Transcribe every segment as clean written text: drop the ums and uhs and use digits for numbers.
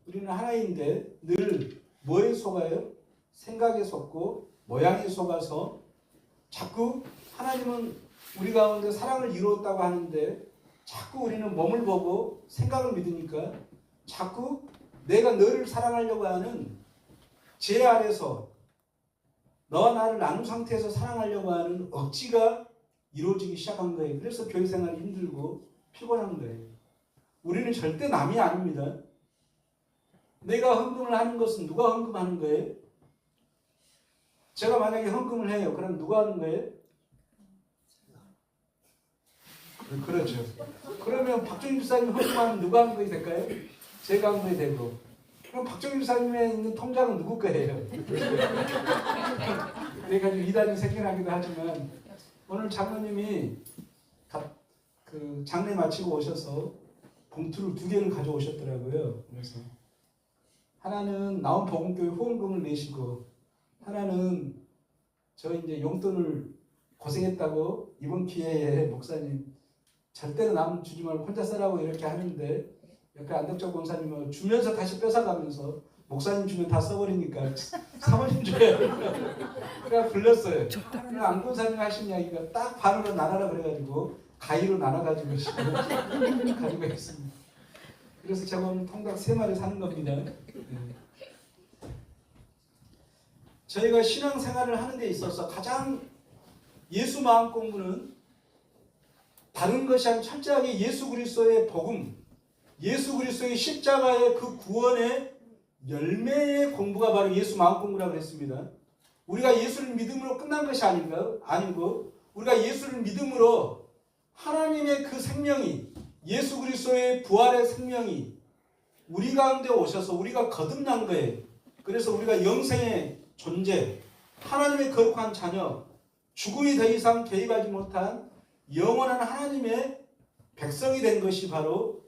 우리는 하나인데 늘 뭐에 속아요? 생각에 속고 모양에 속아서 자꾸 하나님은 우리 가운데 사랑을 이루었다고 하는데 자꾸 우리는 몸을 보고 생각을 믿으니까 자꾸 내가 너를 사랑하려고 하는 제 아래서 너와 나를 나눈 상태에서 사랑하려고 하는 억지가 이루어지기 시작한 거예요. 그래서 교회 생활이 힘들고 피곤한 거예요. 우리는 절대 남이 아닙니다. 내가 헌금을 하는 것은 누가 헌금하는 거예요? 제가 만약에 헌금을 해요. 그럼 누가 하는 거예요? 그렇죠. 그러면 박종희 집사님 헌금하면 누가 하는 거이 될까요? 제가 한 거이 되고. 그럼 박종희 집사님의 있는 통장은 누구 거예요? 그래가지고 이단이 생겨나기도 하지만 오늘 장로님이 그 장례 마치고 오셔서 봉투를 2개를 가져오셨더라고요. 그래서 하나는 나온 복음교회 후원금을 내시고 하나는 저 이제 용돈을 고생했다고 이번 기회에 목사님 절대로 남 주지 말고 혼자 쓰라고 이렇게 하는데 옆에 안덕적 권사님은 주면서 다시 뺏어가면서 목사님 주면 다 써버리니까 사모님 줘야 그래서 불렀어요. 그냥 안 권사님 하신 이야기가 딱 반으로 나눠라 그래가지고 가위로 나눠가지고 지금 가지고 있습니다. 그래서 제가 오늘 통닭 3마리 사는 겁니다. 네. 저희가 신앙생활을 하는 데 있어서 가장 예수 마음 공부는 다른 것이 아니라 철저하게 예수 그리스도의 복음, 예수 그리스도의 십자가의 그 구원의 열매의 공부가 바로 예수 마음 공부라고 했습니다. 우리가 예수를 믿음으로 끝난 것이 아니고 우리가 예수를 믿음으로 하나님의 그 생명이 예수 그리스도의 부활의 생명이 우리 가운데 오셔서 우리가 거듭난 거예요. 그래서 우리가 영생의 존재, 하나님의 거룩한 자녀, 죽음이 더 이상 개입하지 못한 영원한 하나님의 백성이 된 것이 바로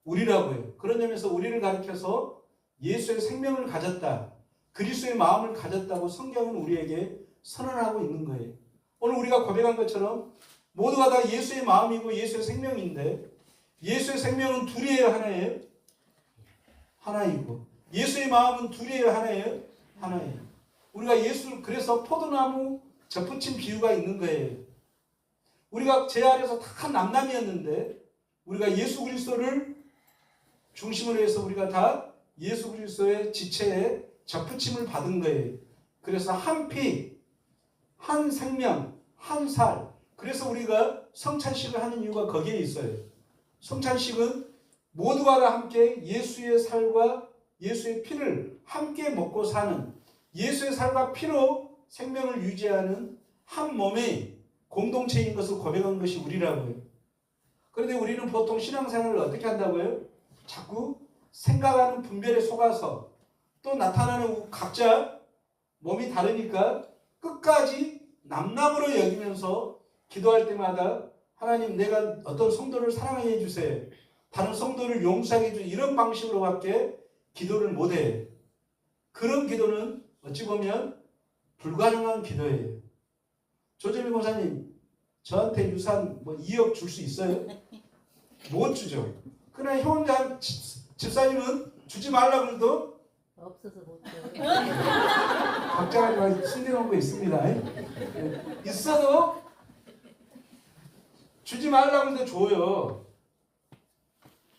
우리라고 해요. 그런 점에서 우리를 가리켜서 예수의 생명을 가졌다, 그리스도의 마음을 가졌다고 성경은 우리에게 선언하고 있는 거예요. 오늘 우리가 고백한 것처럼 모두가 다 예수의 마음이고 예수의 생명인데 예수의 생명은 둘이에요, 하나예요? 하나이고 예수의 마음은 둘이에요, 하나예요? 하나예요. 우리가 예수를 그래서 포도나무 접붙인 비유가 있는 거예요. 우리가 제 아래서 다 남남이었는데 우리가 예수 그리스도를 중심으로 해서 우리가 다 예수 그리스도의 지체에 접붙임을 받은 거예요. 그래서 한 피, 한 생명, 한 살. 그래서 우리가 성찬식을 하는 이유가 거기에 있어요. 성찬식은 모두가 다 함께 예수의 살과 예수의 피를 함께 먹고 사는, 예수의 살과 피로 생명을 유지하는 한 몸의 공동체인 것을 고백한 것이 우리라고요. 그런데 우리는 보통 신앙생활을 어떻게 한다고요? 자꾸 생각하는 분별에 속아서 또 나타나는 각자 몸이 다르니까 끝까지 남남으로 여기면서 기도할 때마다 하나님 내가 어떤 성도를 사랑해 주세요. 다른 성도를 용서해 주세요. 이런 방식으로밖에 기도를 못해. 그런 기도는 어찌 보면 불가능한 기도예요. 조재미 권사님 저한테 유산 2억 줄 수 있어요? 못 주죠. 그러나 효원장 집사님은 주지 말라고 해도 없어서 못 줘. 각자가 숨겨놓은 거 있습니다. 있어도 주지 말라고 해도 줘요.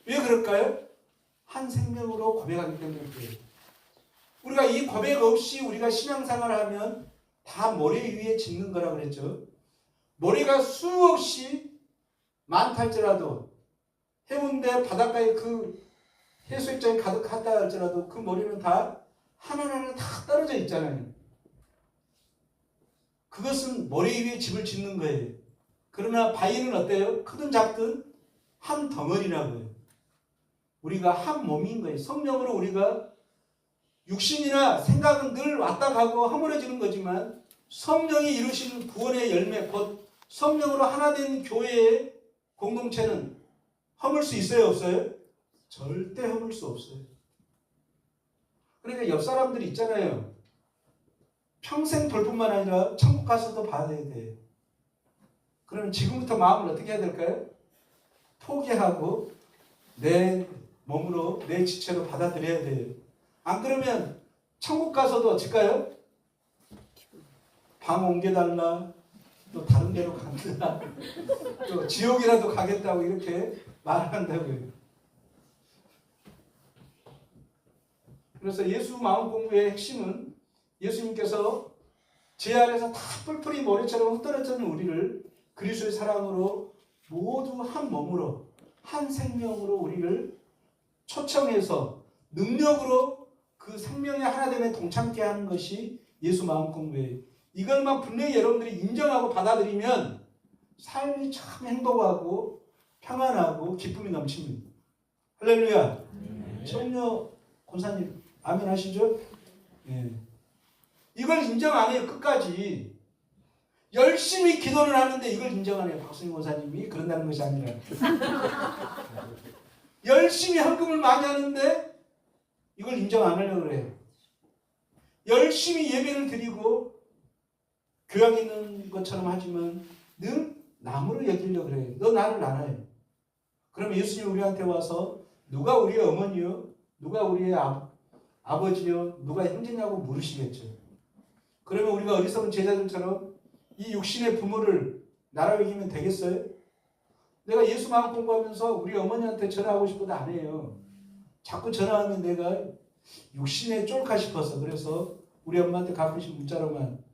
왜 그럴까요? 한 생명으로 고백하기 때문에 그래요. 우리가 이 고백 없이 우리가 신앙생활을 하면 다 모래 위에 짓는 거라고 그랬죠. 모래가 수없이 많다 할지라도 해운대 바닷가에 그 해수욕장이 가득하다 할지라도 그 모래는 다 하나하나 다 떨어져 있잖아요. 그것은 모래 위에 집을 짓는 거예요. 그러나 바위는 어때요? 크든 작든 한 덩어리라고요. 우리가 한 몸인 거예요. 성령으로 우리가 육신이나 생각은 늘 왔다 가고 허물어지는 거지만 성령이 이루시는 구원의 열매, 곧 성령으로 하나 된 교회의 공동체는 허물 수 있어요, 없어요? 절대 허물 수 없어요. 그러니까 옆 사람들이 있잖아요. 평생 볼 뿐만 아니라 천국 가서도 봐야 돼요. 그러면 지금부터 마음을 어떻게 해야 될까요? 포기하고 내 몸으로 내 지체로 받아들여야 돼요. 안 그러면 천국 가서도 어쩔까요? 방 옮겨달라, 또 다른 데로 간다, 또 지옥이라도 가겠다고 이렇게 말을 한다고요. 그래서 예수 마음 공부의 핵심은 예수님께서 제 안에서 다 뿔뿔이 모래처럼 흩어졌던 우리를 그리스도의 사랑으로 모두 한 몸으로 한 생명으로 우리를 초청해서 능력으로 그 생명의 하나됨에 동참케 하는 것이 예수 마음 공부예요. 이것만 분명히 여러분들이 인정하고 받아들이면 삶이 참 행복하고 평안하고 기쁨이 넘칩니다. 할렐루야. 청녀 권사님 아멘 하시죠? 예. 이걸 인정 안 해요. 끝까지. 열심히 기도를 하는데 이걸 인정 안 해요. 박수님 권사님이 그런다는 것이 아니라. 열심히 헌금을 많이 하는데 이걸 인정 안 하려고 그래요. 열심히 예배를 드리고 교양 있는 것처럼 하지만 늘 남으로 여기려고 그래요. 너 나를 알아요. 그러면 예수님이 우리한테 와서 누가 우리의 어머니요? 누가 우리의 아버지요? 누가 형제냐고 물으시겠죠. 그러면 우리가 어리석은 제자들처럼 이 육신의 부모를 나라 여기면 되겠어요? 내가 예수 마음 공부하면서 우리 어머니한테 전화하고 싶어도 안 해요. 자꾸 전화하면 내가 육신에 쫄까 싶어서. 그래서 우리 엄마한테 가끔씩 문자로만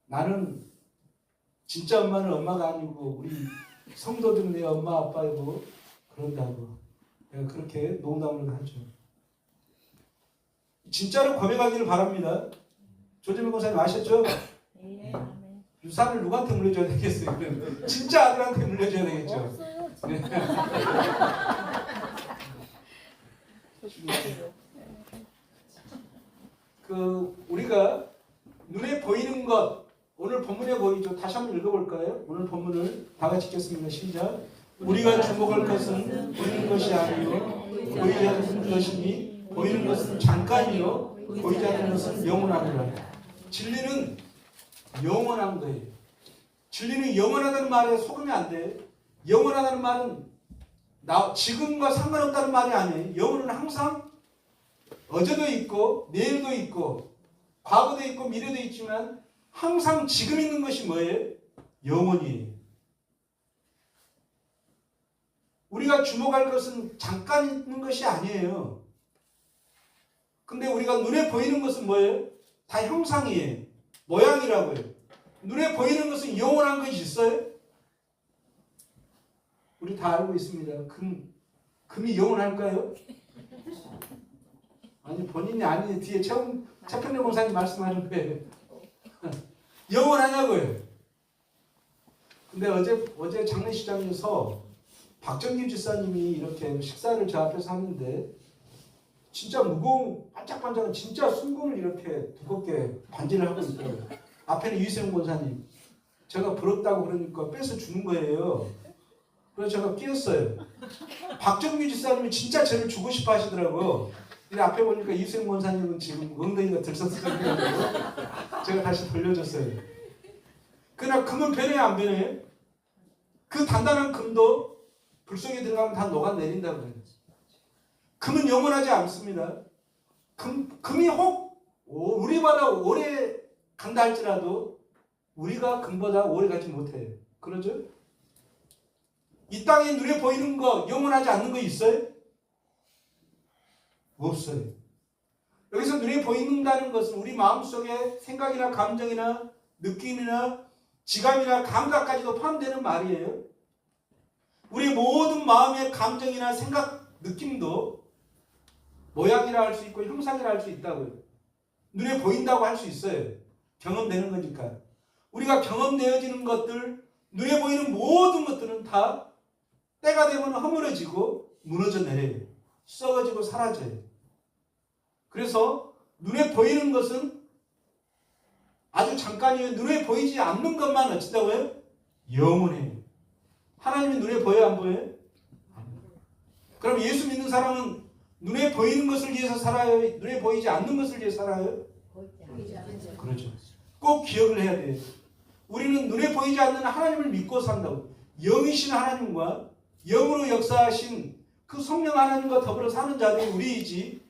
나는 진짜 엄마는 엄마가 아니고 우리 성도들은 내 엄마 아빠이고 그런다고 내가 그렇게 농담을 하죠. 진짜로 고백하기를 바랍니다. 조재명 권사님 아셨죠? 네. 유산을 누구한테 물려줘야 되겠어요? 진짜 아들한테 물려줘야 되겠죠? 없어요. 네. 우리가 눈에 보이는 것 오늘 본문에 보이죠? 다시 한번 읽어볼까요? 오늘 본문을 다 같이 읽겠습니다. 시작. 우리가 주목할 것은 보이는 것이 아니요 보이지 않는 것이니 보이는 것은 잠깐이요 보이지 않는 것은 영원하니라. 진리는 영원한 거예요. 진리는 영원하다는 말에 속으면 안 돼. 영원하다는 말은 지금과 상관없다는 말이 아니에요. 영혼은 항상 어제도 있고 내일도 있고 과거도 있고 미래도 있지만 항상 지금 있는 것이 뭐예요? 영혼이에요. 우리가 주목할 것은 잠깐 있는 것이 아니에요. 근데 우리가 눈에 보이는 것은 뭐예요? 다 형상이에요. 모양이라고요. 눈에 보이는 것은 영원한 것이 있어요? 우리 다 알고 있습니다. 금이 영원할까요? 아니 본인이 아니 뒤에 최평래 목사님 말씀하는 거예요. 영원하냐고요. 근데 어제 장례식장에서 박정기 집사님이 이렇게 식사를 저 앞에서 하는데 진짜 무거운 반짝반짝한 진짜 순금을 이렇게 두껍게 반지를 하고 있더라고요. 앞에는 이세영 권사님. 제가 부럽다고 그러니까 뺏어 주는 거예요. 그래서 제가 끼었어요. 박정기 집사님이 진짜 저를 주고 싶어 하시더라고요. 근데 앞에 보니까 이세영 권사님은 지금 엉덩이가 들썩들썩해가지고 제가 다시 돌려줬어요. 그러나 금은 변해요, 안 변해요? 그 단단한 금도 불 속에 들어가면 다 녹아내린다고요. 금은 영원하지 않습니다. 금이 혹 우리보다 오래 간다 할지라도 우리가 금보다 오래 가지 못해요. 그러죠? 이 땅에 눈에 보이는 거 영원하지 않는 거 있어요? 없어요. 여기서 눈에 보인다는 것은 우리 마음속에 생각이나 감정이나 느낌이나 지감이나 감각까지도 포함되는 말이에요. 우리 모든 마음의 감정이나 생각, 느낌도 모양이라 할 수 있고 형상이라 할 수 있다고요. 눈에 보인다고 할 수 있어요. 경험되는 거니까. 우리가 경험되어지는 것들, 눈에 보이는 모든 것들은 다 때가 되면 허물어지고 무너져 내려요. 썩어지고 사라져요. 그래서 눈에 보이는 것은 아주 잠깐이에요. 눈에 보이지 않는 것만 어찌다고요? 영원해요. 하나님이 눈에 보여요, 안 보여요? 그럼 예수 믿는 사람은 눈에 보이는 것을 위해서 살아요? 눈에 보이지 않는 것을 위해서 살아요? 그렇죠. 꼭 기억을 해야 돼요. 우리는 눈에 보이지 않는 하나님을 믿고 산다고. 영이신 하나님과 영으로 역사하신 그 성령 하나님과 더불어 사는 자들이 우리이지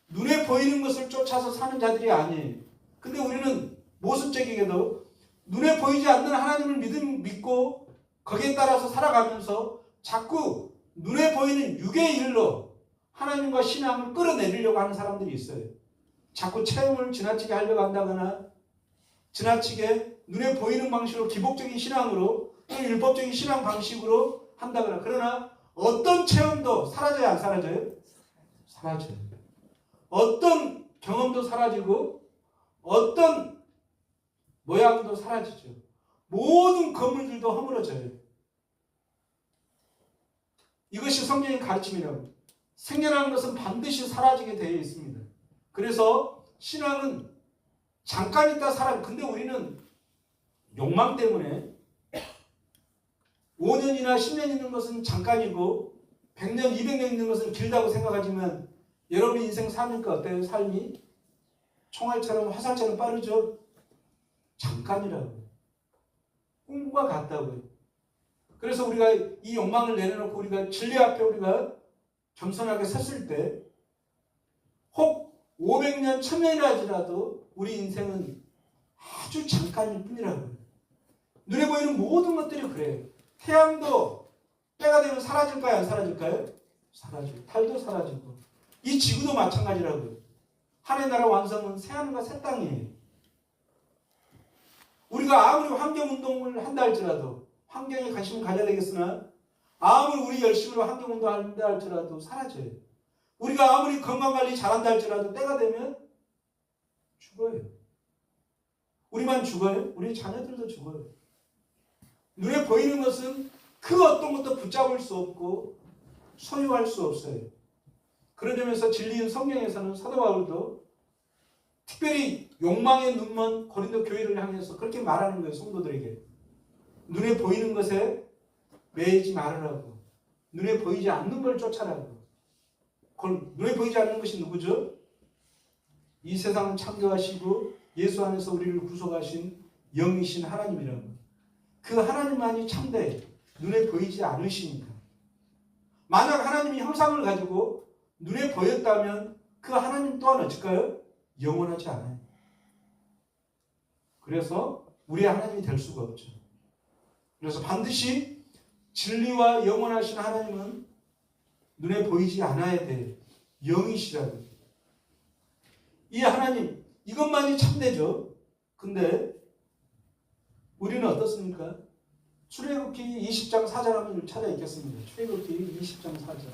눈에 보이는 것을 쫓아서 사는 자들이 아니에요. 근데 우리는 모습적이게도 눈에 보이지 않는 하나님을 믿고 거기에 따라서 살아가면서 자꾸 눈에 보이는 육의 일로 하나님과 신앙을 끌어내리려고 하는 사람들이 있어요. 자꾸 체험을 지나치게 하려고 한다거나 지나치게 눈에 보이는 방식으로 기복적인 신앙으로 또는 율법적인 신앙 방식으로 한다거나 그러나 어떤 체험도 사라져요? 안 사라져요? 사라져요. 어떤 경험도 사라지고 어떤 모양도 사라지죠. 모든 건물들도 허물어져요. 이것이 성경의 가르침이라고. 생겨나는 것은 반드시 사라지게 되어 있습니다. 그래서 신앙은 잠깐 있다 사라져. 근데 우리는 욕망 때문에 5년이나 10년 있는 것은 잠깐이고 100년, 200년 있는 것은 길다고 생각하지만 여러분 인생 사니까 어때요? 삶이 총알처럼 화살처럼 빠르죠? 잠깐이라고요. 꿈과 같다고요. 그래서 우리가 이 욕망을 내려놓고 우리가 진리 앞에 우리가 겸손하게 섰을 때 혹 500년, 1000년이라 할지라도 우리 인생은 아주 잠깐일 뿐이라고요. 눈에 보이는 모든 것들이 그래요. 태양도 때가 되면 사라질까요? 안 사라질까요? 사라지고 달도 사라지고 이 지구도 마찬가지라고요. 하늘의 나라 완성은 새하늘과 새 땅이에요. 우리가 아무리 환경운동을 한다 할지라도 환경에 관심을 가져야 되겠으나 아무리 우리 열심으로 환경운동을 한다 할지라도 사라져요. 우리가 아무리 건강관리 잘한다 할지라도 때가 되면 죽어요. 우리만 죽어요? 우리 자녀들도 죽어요. 눈에 보이는 것은 그 어떤 것도 붙잡을 수 없고 소유할 수 없어요. 그런 점에서 진리인 성경에서는 사도 바울도 특별히 욕망에 눈먼 고린도 교회를 향해서 그렇게 말하는 거예요. 성도들에게. 눈에 보이는 것에 매이지 말으라고. 눈에 보이지 않는 걸 쫓아라고. 눈에 보이지 않는 것이 누구죠? 이 세상을 창조하시고 예수 안에서 우리를 구속하신 영이신 하나님이라고. 그 하나님만이 참되 눈에 보이지 않으시니까. 만약 하나님이 형상을 가지고 눈에 보였다면 그 하나님 또한 어쩔까요? 영원하지 않아요. 그래서 우리의 하나님이 될 수가 없죠. 그래서 반드시 진리와 영원하신 하나님은 눈에 보이지 않아야 돼요. 영이시라고. 이 하나님, 이것만이 참되죠. 근데 우리는 어떻습니까? 출애굽기 20장 4절 한번 찾아 읽겠습니다. 출애굽기 20장 4절.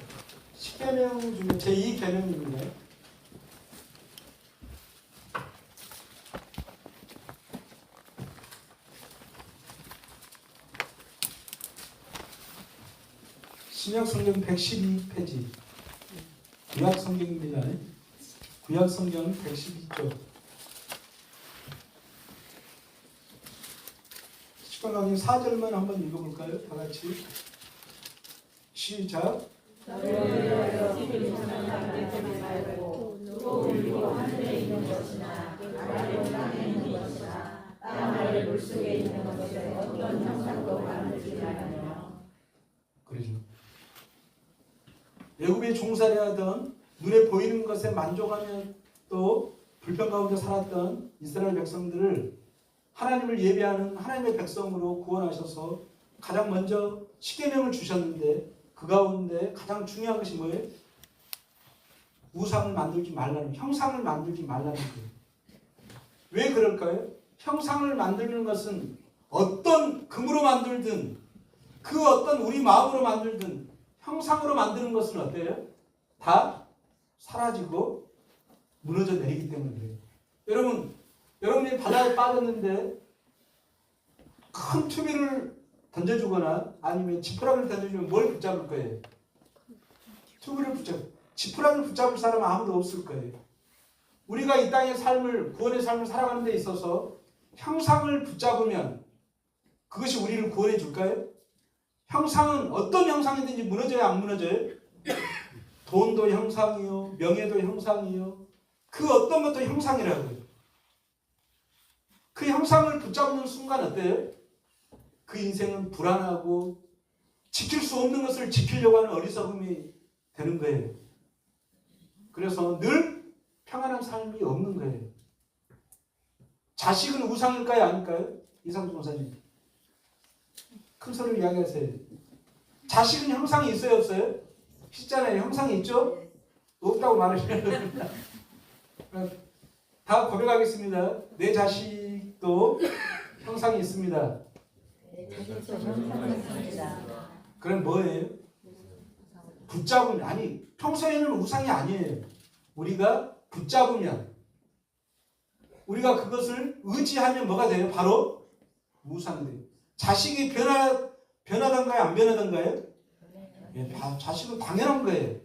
10계명 중에 제2계명입니다. 신약성경 112페이지. 구약성경입니다. 구약성경 112쪽. 시간왕님 4절만 한번 읽어볼까요? 다 같이. 시작. 그러죠. 애굽에 종살이하던 눈에 보이는 것에 만족하며 또 불평 가운데 살았던 이스라엘 백성들을 하나님을 예배하는 하나님의 백성으로 구원하셔서 가장 먼저 십계명을 주셨는데 그 가운데 가장 중요한 것이 뭐예요? 우상을 만들지 말라는, 형상을 만들지 말라는 거예요. 왜 그럴까요? 형상을 만드는 것은 어떤 금으로 만들든 그 어떤 우리 마음으로 만들든 형상으로 만드는 것은 어때요? 다 사라지고 무너져 내리기 때문에 그래요. 여러분이 바다에 빠졌는데 큰 투비를 던져주거나 아니면 지푸라기를 던져주면 뭘 붙잡을 거예요? 투비를 지푸라기를 붙잡을 사람은 아무도 없을 거예요. 우리가 이 땅의 삶을, 구원의 삶을 살아가는 데 있어서 형상을 붙잡으면 그것이 우리를 구원해 줄까요? 형상은 어떤 형상이든지 무너져야 안 무너져요? 돈도 형상이요, 명예도 형상이요, 그 어떤 것도 형상이라고요. 그 형상을 붙잡는 순간 어때요? 그 인생은 불안하고 지킬 수 없는 것을 지키려고 하는 어리석음이 되는 거예요. 그래서 늘 평안한 삶이 없는 거예요. 자식은 우상일까요? 아닐까요? 이상준 목사님. 큰 소리로 이야기하세요. 자식은 형상이 있어요? 없어요? 있잖아요. 형상이 있죠? 없다고 말하시면 다 고백하겠습니다. 내 자식도 형상이 있습니다. 그럼 뭐예요? 붙잡으면, 아니 평소에는 우상이 아니에요. 우리가 붙잡으면, 우리가 그것을 의지하면 뭐가 돼요? 바로 우상이 돼요. 자식이 변하던가요? 안 변하던가요? 예, 자식은 당연한 거예요.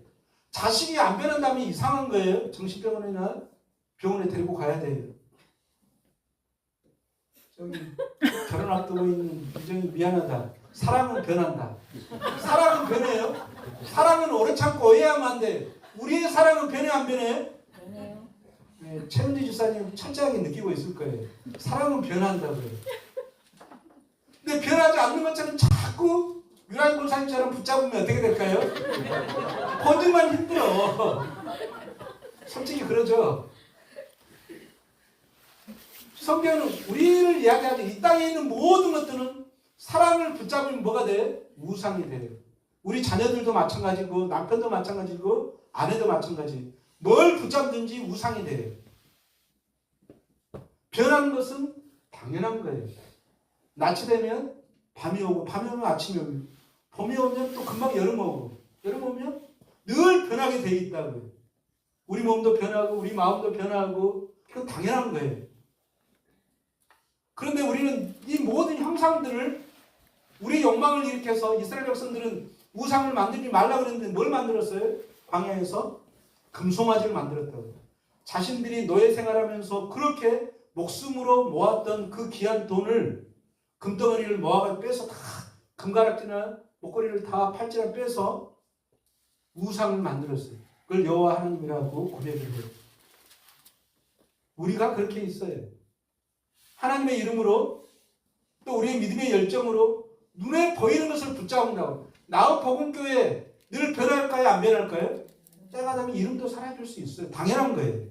자식이 안 변한다면 이상한 거예요. 정신병원이나 병원에 데리고 가야 돼요. 저기 결혼 앞두고 있는 유정이 미안하다. 사랑은 변한다. 사랑은 변해요. 사랑은 오래 참고 오해하면 안 돼. 우리의 사랑은 변해 안 변해? 변해요. 네, 최은지 집사님 철저하게 느끼고 있을 거예요. 사랑은 변한다고요. 근데 변하지 않는 것처럼 자꾸 유라이 권사님처럼 붙잡으면 어떻게 될까요? 본인만 힘들어. 솔직히 그러죠. 성경은 우리를 이야기하죠. 이 땅에 있는 모든 것들은 사랑을 붙잡으면 뭐가 돼? 우상이 돼요. 우리 자녀들도 마찬가지고 남편도 마찬가지고 아내도 마찬가지. 뭘 붙잡든지 우상이 돼요. 변하는 것은 당연한 거예요. 낮이 되면 밤이 오고 밤이 오면 아침이 오고 봄이 오면 또 금방 여름 오고 여름 오면 늘 변하게 돼 있다고요. 우리 몸도 변하고 우리 마음도 변하고 그건 당연한 거예요. 그런데 우리는 이 모든 형상들을 우리 욕망을 일으켜서 이스라엘 백성들은 우상을 만들지 말라고 그랬는데 뭘 만들었어요? 광야에서 금송아지를 만들었다고요. 자신들이 노예 생활하면서 그렇게 목숨으로 모았던 그 귀한 돈을 금덩어리를 모아서 빼서 다 금가락지나 목걸이를 다 팔찌를 빼서 우상을 만들었어요. 그걸 여호와 하나님이라고 고백을 해요. 우리가 그렇게 있어요. 하나님의 이름으로 또 우리의 믿음의 열정으로 눈에 보이는 것을 붙잡는다고. 나의 복음교회 늘 변할까요? 안 변할까요? 때가 되면 이름도 사라질 수 있어요. 당연한 거예요.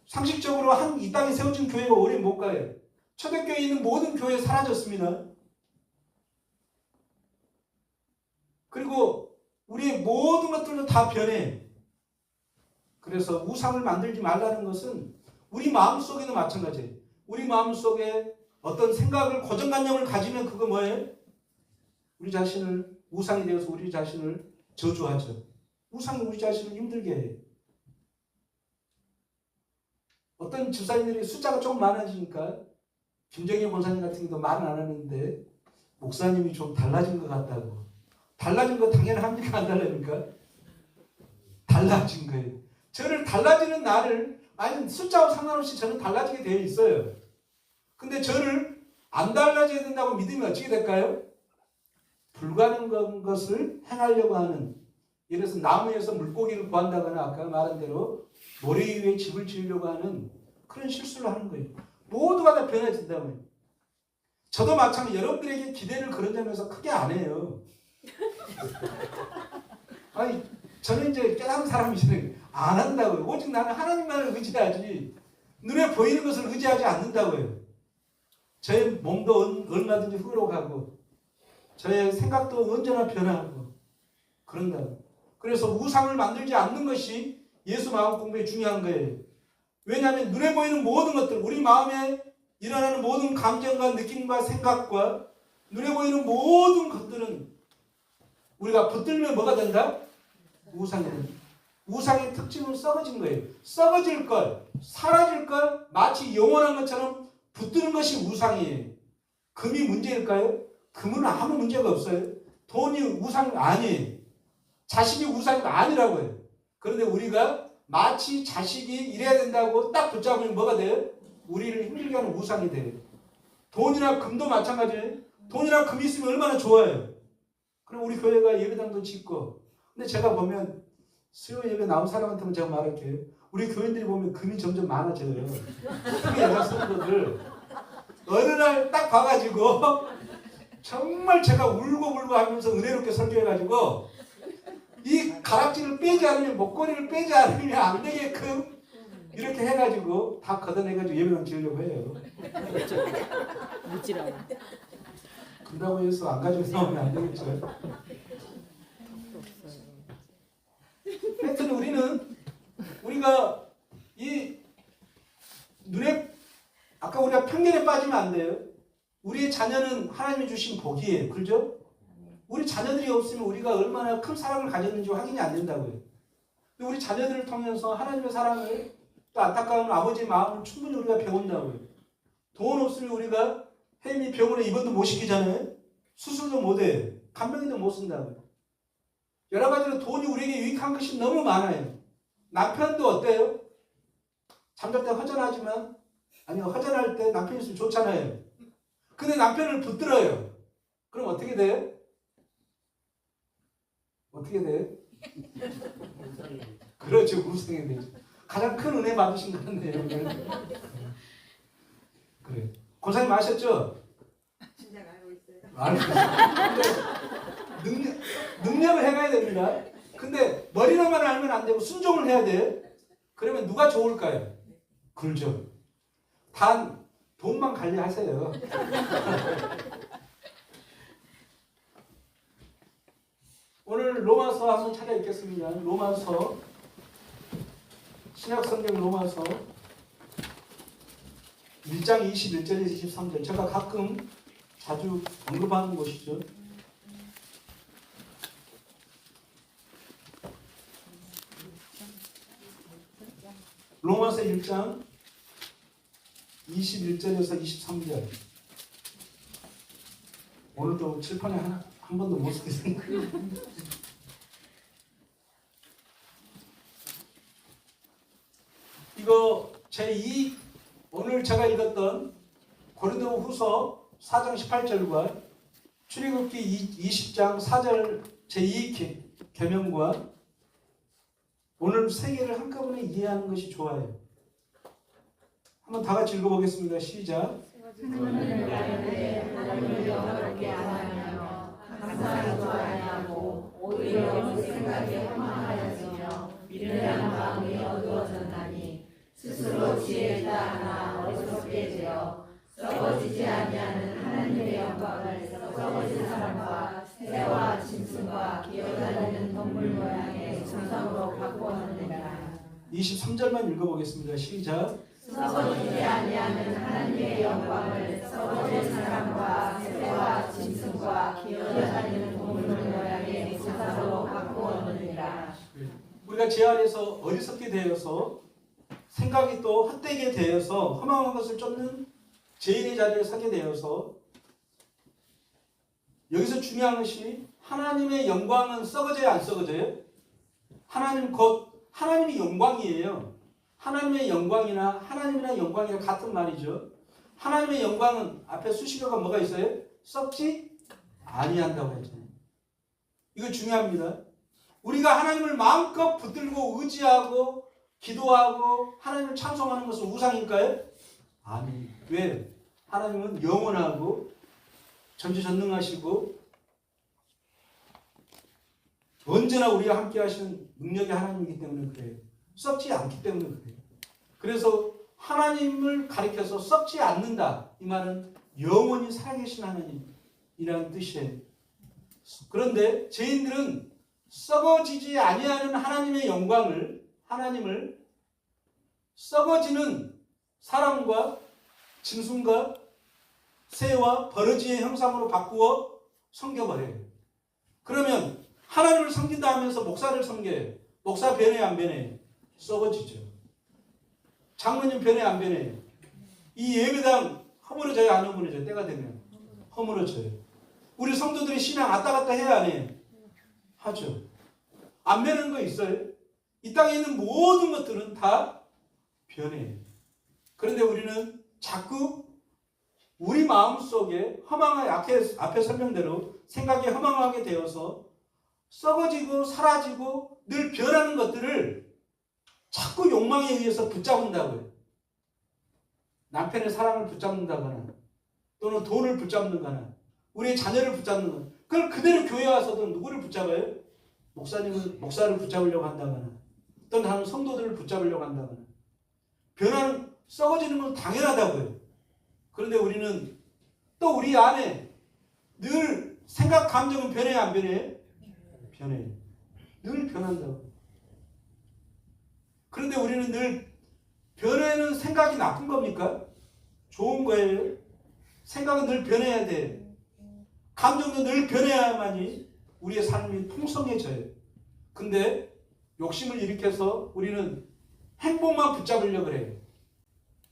상식적으로 이 땅에 세워진 교회가 오래 못 가요. 초대교회에 있는 모든 교회 사라졌습니다. 그리고 우리의 모든 것들도 다 변해. 그래서 우상을 만들지 말라는 것은 우리 마음속에도 마찬가지예요. 우리 마음속에 어떤 생각을 고정관념을 가지면 그거 뭐예요? 우리 자신을 우상이 되어서 우리 자신을 저주하죠. 우상이 우리 자신을 힘들게 해요. 어떤 집사님들이 숫자가 조금 많아지니까 김정희 권사님 같은 경우도 말은 안 하는데 목사님이 좀 달라진 것 같다고. 달라진 거 당연합니까? 안 달라집니까? 달라진 거예요. 저를 달라지는 나를 아니 숫자와 상관없이 저는 달라지게 되어 있어요. 근데 저를 안 달라져야 된다고 믿으면 어떻게 될까요? 불가능한 것을 행하려고 하는, 예를 들어서 나무에서 물고기를 구한다거나 아까 말한 대로 모래 위에 집을 지으려고 하는 그런 실수를 하는 거예요. 모두가 다 변해진다고요. 저도 마찬가지 여러분들에게 기대를 그런 점에서 크게 안 해요. 아니 저는 이제 깨달은 사람이잖아요. 안 한다고요. 오직 나는 하나님만을 의지하지 눈에 보이는 것을 의지하지 않는다고요. 저의 몸도 얼마든지 흐려가고 저의 생각도 언제나 변하고 그런다고. 그래서 우상을 만들지 않는 것이 예수 마음 공부의 중요한 거예요. 왜냐하면 눈에 보이는 모든 것들, 우리 마음에 일어나는 모든 감정과 느낌과 생각과 눈에 보이는 모든 것들은 우리가 붙들면 뭐가 된다? 우상이 된다. 우상의 특징은 썩어진 거예요. 썩어질 것, 사라질 것, 마치 영원한 것처럼 붙드는 것이 우상이에요. 금이 문제일까요? 금은 아무 문제가 없어요. 돈이 우상 아니에요. 자식이 우상이 아니라고요. 그런데 우리가 마치 자식이 이래야 된다고 딱 붙잡으면 뭐가 돼요? 우리를 힘들게 하는 우상이 돼요. 돈이나 금도 마찬가지예요. 돈이나 금이 있으면 얼마나 좋아요. 그럼 우리 교회가 예배당도 짓고. 근데 제가 보면 수요 예배 나온 사람한테는 제가 말할게요. 우리 교인들이 보면 금이 점점 많아져요. 특히 여자 성도들 어느 날 딱 봐가지고 정말 제가 울고 하면서 은혜롭게 설교해가지고 이 가락지를 빼지 않으면, 목걸이를 빼지 않으면 안 되게끔 이렇게 해가지고 다 걷어내가지고 예배당 지으려고 해요. 무지라고. 그러다고 해서 안 가지고 나오면 안 되겠죠. 하여튼 우리가 이 눈에, 아까 우리가 편견에 빠지면 안 돼요. 우리의 자녀는 하나님이 주신 복이에요. 그렇죠? 우리 자녀들이 없으면 우리가 얼마나 큰 사랑을 가졌는지 확인이 안 된다고요. 우리 자녀들을 통해서 하나님의 사랑을, 또 안타까운 아버지의 마음을 충분히 우리가 배운다고요. 돈 없으면 우리가 혜미 병원에 입원도 못 시키잖아요. 수술도 못 해요. 간병인도 못 쓴다고요. 여러 가지로 돈이 우리에게 유익한 것이 너무 많아요. 남편도 어때요? 잠잘 때 허전하지만, 아니요, 허전할 때 남편 있으면 좋잖아요. 근데 남편을 붙들어요. 그럼 어떻게 돼요? 어떻게 돼요? 그렇죠. 우상이 되죠. 가장 큰 은혜 받으신 것 같네요. 그래. 권사님 아셨죠? 진짜 알고 있어요. 알고 있어요. 능력을 해가야 됩니다. 근데 머리로만 알면 안 되고 순종을 해야 돼. 그러면 누가 좋을까요? 그렇죠. 단 돈만 관리하세요. 오늘 로마서 한번 찾아 읽겠습니다. 로마서, 신약성경 로마서 1장 21절에서 23절. 제가 가끔 자주 언급하는 곳이죠. 로마서 1장 21절에서 23절. 오늘도 칠판에 한 번도 못 쓰겠습니다. 이거 오늘 제가 읽었던 고린도후서 4장 18절과 출애굽기 20장 4절 제2 계명과 오늘 세 개를 한꺼번에 이해하는 것이 좋아요. 한번 다 같이 읽어보겠습니다. 시작. 하나님을 영화롭게 안 하며 감사하지 아니하고 오히려 생각에 허망하였으며 미련한 마음이 어두워졌나니 스스로 지혜를 다하나 어리석게 되어 썩어지지 아니하는 하나님의 영광을 썩어진 사람과 새와 짐승과 기어다니는 동물 모양의 정상으로 바꾸었느니라. 23절만 읽어보겠습니다. 시작. 썩어지지 아니하는 하나님의 영광을 썩어진 사람과 새와 짐승과 기어다니는 동물 모양의 조상으로 바꾸었느니라. 우리가 제 안에서 어리석게 되어서 생각이 또 헛되게 되어서 허망한 것을 쫓는 죄인의 자리에 서게 되어서 여기서 중요한 것이 하나님의 영광은 썩어져야 안 썩어져요? 하나님 곧 하나님이 영광이에요. 하나님의 영광이나 하나님이나 영광이랑 같은 말이죠. 하나님의 영광은 앞에 수식어가 뭐가 있어요? 썩지 아니한다고 했잖아요. 이거 중요합니다. 우리가 하나님을 마음껏 붙들고 의지하고 기도하고 하나님을 찬송하는 것은 우상일까요? 아니. 왜? 하나님은 영원하고 전지전능하시고 언제나 우리와 함께 하시는 능력의 하나님이기 때문에 그래요. 썩지 않기 때문에 그래요. 그래서 하나님을 가리켜서 썩지 않는다. 이 말은 영원히 살아계신 하나님이라는 뜻이에요. 그런데 죄인들은 썩어지지 아니하는 하나님의 하나님을 썩어지는 사람과 짐승과 새와 버러지의 형상으로 바꾸어 섬겨버려요. 그러면 하나님을 섬긴다 하면서 목사를 섬겨요. 목사 변해요, 안 변해요? 썩어지죠. 장로님 변해요, 안 변해요? 이 예배당 허물어져요, 안 허물어져요? 때가 되면 허물어져요. 우리 성도들이 신앙 왔다 갔다 해야 안 해요? 하죠. 안 변하는 거 있어요? 이 땅에 있는 모든 것들은 다 변해요. 그런데 우리는 자꾸 우리 마음속에 앞에 설명대로 생각이 허망하게 되어서 썩어지고 사라지고 늘 변하는 것들을 자꾸 욕망에 의해서 붙잡는다고요. 남편의 사랑을 붙잡는다거나 또는 돈을 붙잡는거나 우리의 자녀를 붙잡는 거나 그걸 그대로 교회 와서도 누구를 붙잡아요? 목사님은 목사를 붙잡으려고 한다거나 어떤 다른 성도들을 붙잡으려고 한다거나 변화는 썩어지는 건 당연하다고요. 그런데 우리는 또 우리 안에 늘 생각, 감정은 변해야 안 변해요? 변해요. 늘 변한다고. 그런데 우리는 늘 변해는 생각이 나쁜 겁니까? 좋은 거예요. 생각은 늘 변해야 돼. 감정도 늘 변해야만이 우리의 삶이 풍성해져요. 근데 욕심을 일으켜서 우리는 행복만 붙잡으려고 그래요.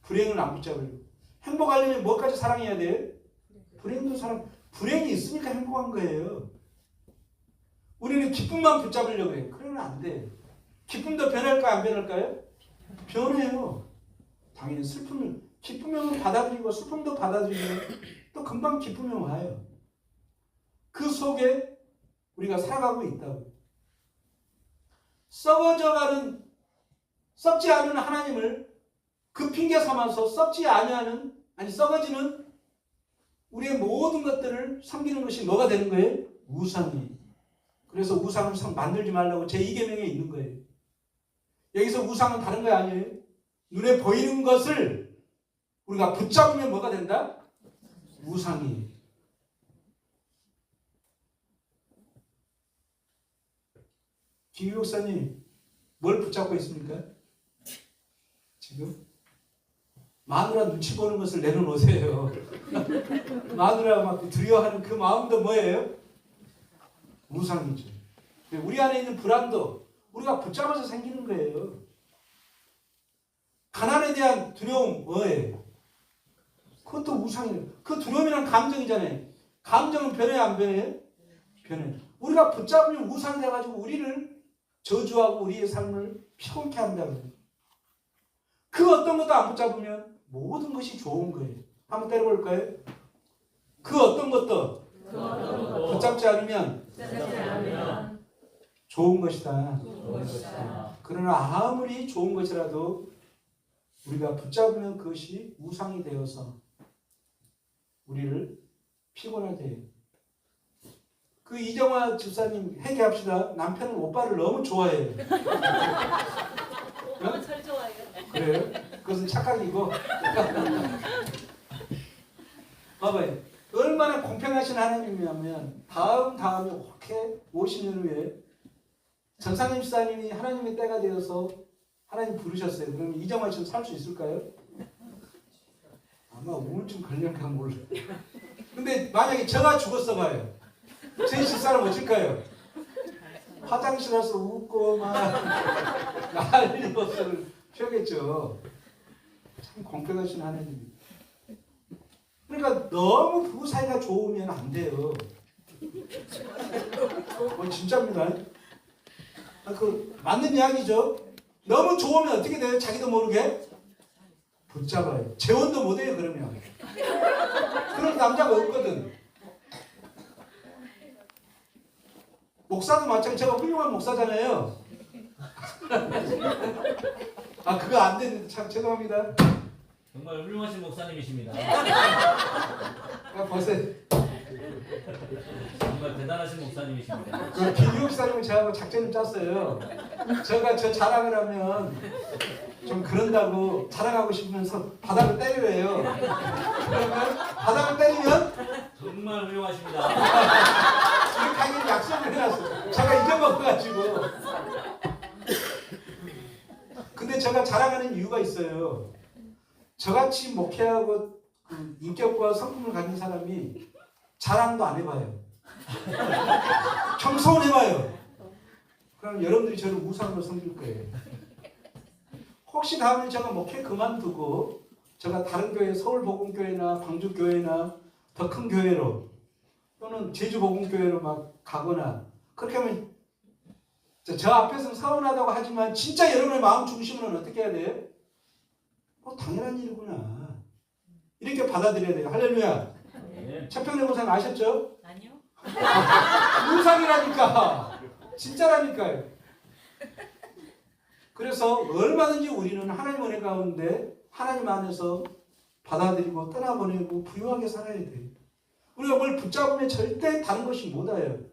불행을 안 붙잡으려고. 행복하려면 뭐까지 사랑해야 돼요? 불행도 사랑. 불행이 있으니까 행복한 거예요. 우리는 기쁨만 붙잡으려고 해요. 그러면 안 돼. 기쁨도 변할까요? 안 변할까요? 변해요. 당연히 슬픔을, 기쁨을 받아들이고 슬픔도 받아들이면 또 금방 기쁨이 와요. 그 속에 우리가 살아가고 있다고. 썩어져가는, 썩지 않은 하나님을 그 핑계 삼아서 썩지 아니하는, 아니 썩어지는 우리의 모든 것들을 섬기는 것이 뭐가 되는 거예요? 우상이. 그래서 우상을 만들지 말라고 제2계명에 있는 거예요. 여기서 우상은 다른 거 아니에요? 눈에 보이는 것을 우리가 붙잡으면 뭐가 된다? 우상이. 김 목사님 뭘 붙잡고 있습니까? 지금? 마누라 눈치 보는 것을 내려놓으세요. 마누라 막 두려워하는 그 마음도 뭐예요? 우상이죠. 우리 안에 있는 불안도 우리가 붙잡아서 생기는 거예요. 가난에 대한 두려움 뭐예요? 그것도 우상이에요. 그 두려움이란 감정이잖아요. 감정은 변해요, 안 변해요? 변해요. 우리가 붙잡으면 우상이 돼가지고 우리를 저주하고 우리의 삶을 피곤케 한다고요. 그 어떤 것도 안 붙잡으면 모든 것이 좋은 거예요. 한번 때려볼까요? 그 어떤 것도 붙잡지 않으면 좋은 것이다. 그러나 아무리 좋은 것이라도 우리가 붙잡으면 그것이 우상이 되어서 우리를 피곤하게 해요. 그 이정화 집사님 회개합시다. 남편은 오빠를 너무 좋아해요. 너무 잘 좋아해요. 그래요? 그것은 착각이고. 봐봐요. 얼마나 공평하신 하나님이냐면 다음에 그렇게 50년 후에 전상임 집사님이 하나님의 때가 되어서 하나님 부르셨어요. 그러면 이정화 씨는 살 수 있을까요? 아마 우울증 걸릴까 몰라요. 근데 만약에 제가 죽었어 봐요. 제 집사람 어쩔까요? 화장실 와서 웃고 막 난리 법석을 펴겠죠. 참 공평하신 하나님. 그러니까 너무 부부 사이가 좋으면 안 돼요. 진짜입니다. 그 맞는 이야기죠. 너무 좋으면 어떻게 돼요? 자기도 모르게 붙잡아요. 재혼도 못해요. 그러면 그런 남자가 없거든. 목사도 마찬가지. 제가 훌륭한 목사잖아요. 아 그거 안 되는데 참 죄송합니다. 정말 훌륭하신 목사님이십니다. 아, 벌써 정말 대단하신 목사님이십니다. 그 김유옥 사님은 저하고 작전을 짰어요. 제가 저 자랑을 하면 좀 그런다고 자랑하고 싶으면서 바닥을 때려요. 그러면 바닥을 때리면 정말 훌륭하십니다. 이렇게 하기로 약속을 해놨어요. 제가 잊어먹어가지고. 근데 제가 자랑하는 이유가 있어요. 저같이 목회하고 그 인격과 성품을 가진 사람이 자랑도 안 해봐요. 경성은 해봐요. 그럼 여러분들이 저를 우상으로 섬길 거예요. 혹시 다음에 제가 목회 그만두고 제가 다른 교회, 서울복음교회나 광주교회나 더 큰 교회로 또는 제주복음교회로 막 가거나 그렇게 하면 저 앞에서는 서운하다고 하지만 진짜 여러분의 마음 중심으로는 어떻게 해야 돼요? 당연한 일이구나. 이렇게 받아들여야 돼요. 할렐루야. 네. 최평래 목사님 아셨죠? 아니요. 우상이라니까. 진짜라니까요. 그래서 얼마든지 우리는 하나님 은혜 가운데 하나님 안에서 받아들이고 떠나보내고 부유하게 살아야 돼요. 우리가 뭘 붙잡으면 절대 다른 것이 못 와요.